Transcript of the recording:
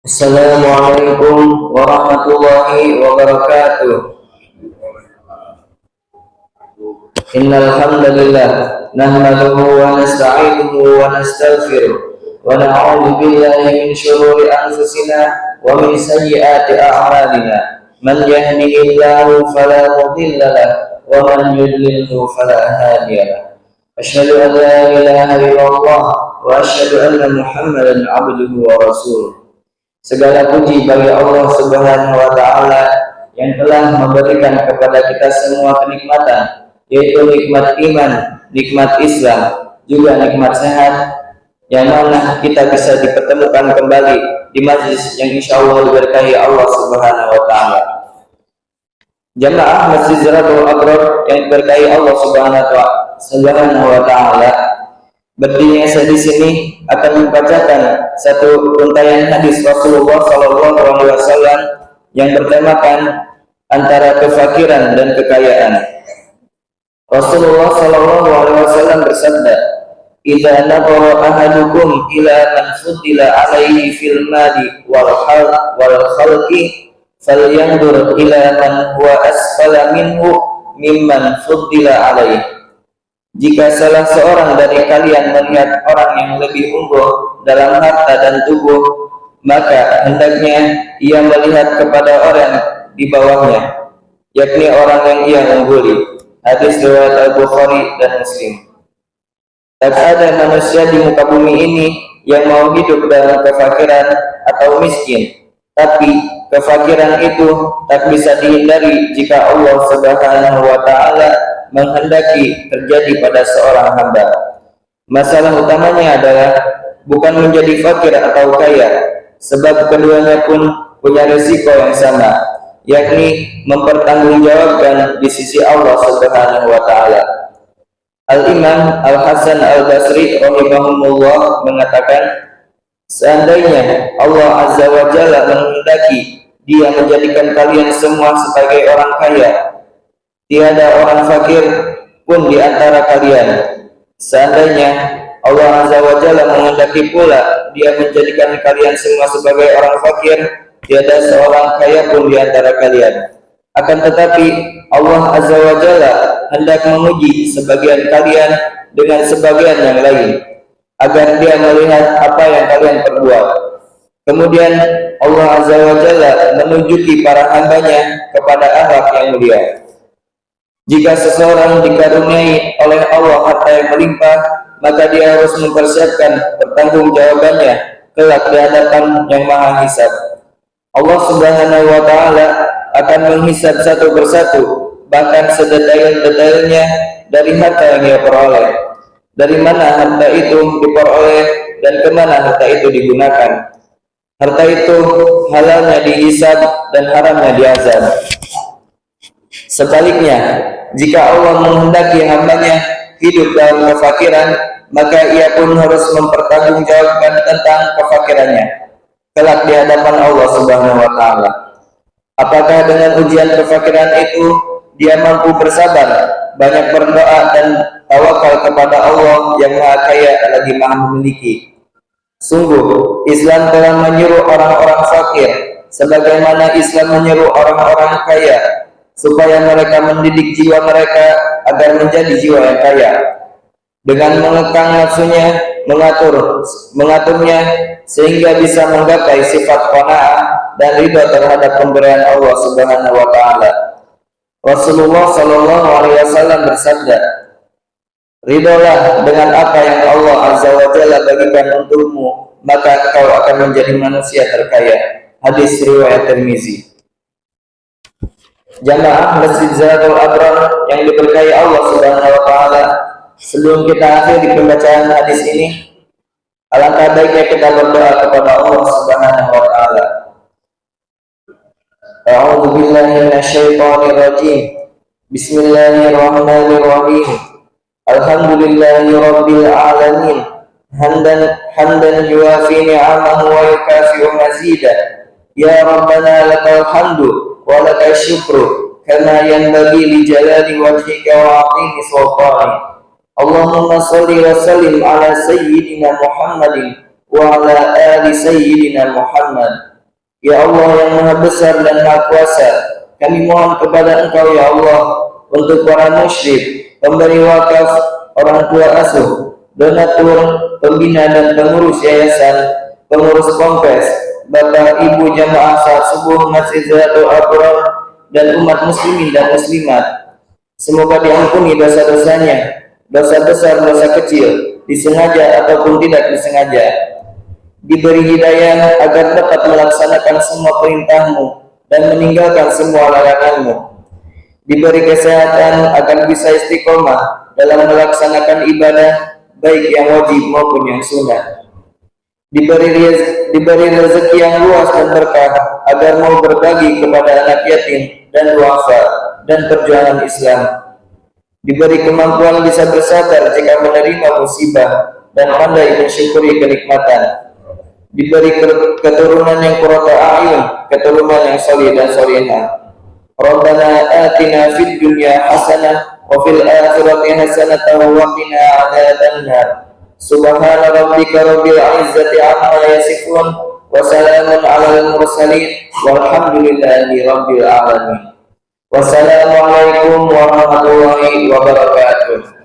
Assalamualaikum warahmatullahi wabarakatuh. Innal hamdalillah nahmaduhu wa nasta'inuhu wa nastaghfiruh wa na'udzu billahi min shururi anfusina wa min sayyiati a'malina. Man yahdihillahu fala mudilla lahu wa man yudlilhu fala hadiya lahu. Asyhadu an la ilaha illallah wa asyhadu anna Muhammadan 'abduhu wa rasuluh. Segala puji bagi Allah Subhanahu wa Ta'ala yang telah memberikan kepada kita semua kenikmatan, yaitu nikmat iman, nikmat Islam, juga nikmat sehat, yang mana kita bisa dipertemukan kembali di majlis yang insya Allah diberkahi Allah Subhanahu wa Ta'ala. Jamaah Masjid Zaratul Abrar yang diberkahi Allah Subhanahu wa Ta'ala, berdiri saya di sini akan membacakan satu untayan hadis Rasulullah SAW yang bertemakan antara kefakiran dan kekayaan. Rasulullah SAW bersabda, "Idza nadhara ahadukum ila man fuddila alaihi fil mali wal khalqi falyandur ila man huwa asfala minhu mimman fuddila alaihi." Jika salah seorang dari kalian melihat orang yang lebih unggul dalam harta dan tubuh, maka hendaknya ia melihat kepada orang di bawahnya, yakni orang yang ia ungguli. Hadis riwayat Al-Bukhari dan Muslim. Tak ada manusia di muka bumi ini yang mau hidup dalam kefakiran atau miskin, tapi kefakiran itu tak bisa dihindari jika Allah Subhanahu wa Ta'ala menghendaki terjadi pada seorang hamba. Masalah utamanya adalah bukan menjadi fakir atau kaya, sebab keduanya pun punya risiko yang sama, yakni mempertanggungjawabkan di sisi Allah Subhanahu wa Ta'ala. Al-Imam Al-Hasan Al-Basri rahimahumullah mengatakan, seandainya Allah Azza wa Jalla menghendaki Dia menjadikan kalian semua sebagai orang kaya, tiada orang fakir pun di antara kalian. Seandainya Allah Azza wa Jalla menghendaki pula Dia menjadikan kalian semua sebagai orang fakir, tiada seorang kaya pun di antara kalian. Akan tetapi Allah Azza wa Jalla hendak menguji sebagian kalian dengan sebagian yang lain, agar Dia melihat apa yang kalian perbuat. Kemudian Allah Azza wa Jalla menunjuki para hambanya kepada akhlak yang mulia. Jika seseorang dikaruniai oleh Allah harta yang melimpah, maka dia harus mempersiapkan pertanggungjawabannya kelak di hadapan Yang Maha Hisab. Allah Subhanahu wa Ta'ala akan menghisab satu persatu, bahkan sedetail-detailnya dari harta yang dia peroleh, dari mana harta itu diperoleh dan kemana harta itu digunakan. Harta itu halalnya dihisab dan haramnya diazab. Sebaliknya, jika Allah menghendaki hambanya hidup dalam kefakiran, maka ia pun harus mempertanggungjawabkan tentang kefakirannya kelak di hadapan Allah Subhanahu wa Ta'ala. Apakah dengan ujian kefakiran itu dia mampu bersabar, banyak berdoa dan tawakal kepada Allah yang Maha Kaya lagi Maha Memiliki? Sungguh, Islam telah menyuruh orang-orang fakir sebagaimana Islam menyuruh orang-orang kaya, supaya mereka mendidik jiwa mereka agar menjadi jiwa yang kaya, dengan mengekang nafsunya, mengaturnya sehingga bisa menggapai sifat qanaah dan ridha terhadap pemberian Allah Subhanahu wa Ta'ala. Rasulullah sallallahu alaihi wasallam bersabda, "Ridholah dengan apa yang Allah Azza wa Jalla bagikan untukmu, maka kau akan menjadi manusia terkaya." Hadis riwayat Tirmizi. Jamaah Masjid Zaratul Abrar yang diberkahi Allah Subhanahu wa Ta'ala, sebelum kita akhiri pembacaan hadis ini, alangkah baiknya kita berdoa kepada Allah Subhanahu wa Ta'ala. A'udzu billahi minasyaitonir rajim. Bismillahirrahmanirrahim. Alhamdulillahi rabbil alamin. Hamdan yuwafi ni'amahu wa yukafi'u mazidah. Ya Rabbana lakal hamdu wa lakal syukru kama yanbaghi li jalali wajhika wa 'azimi sultanik. Allahumma shalli wa sallim ala sayyidina Muhammadin wa ala ali sayyidina Muhammad. Ya Allah yang Maha Besar dan Maha Kuasa, kami mohon kepada Engkau ya Allah untuk para musyrik, pemberi wakaf, orang tua asuh, donatur, pembina dan pengurus yayasan, pengurus ponpes, bapak ibu jamaah salat subuh Masjid Zatul Abrar dan umat muslimin dan muslimat. Semoga diampuni dosa-dosanya, dosa besar, dosa kecil, disengaja ataupun tidak disengaja. Diberi hidayah agar dapat melaksanakan semua perintah-Mu dan meninggalkan semua larangan-Mu. Diberi kesehatan agar bisa istiqomah dalam melaksanakan ibadah baik yang wajib maupun yang sunnah. Diberi rezeki yang luas dan berkah agar mau berbagi kepada anak yatim dan duafa dan perjuangan Islam. Diberi kemampuan bisa bersabar jika menerima musibah dan pandai mensyukuri kenikmatan. Diberi keturunan yang qurrata a'yun, keturunan yang salih dan salihah. Rabbana atina fid dunya hasanah wa fil akhirati hasanah wa qina adzabannar. Subhana rabbika rabbil izzati amma yasifun wa salamun alal mursalin walhamdulillahi rabbil alamin. Wassalamualaikum warahmatullahi wabarakatuh.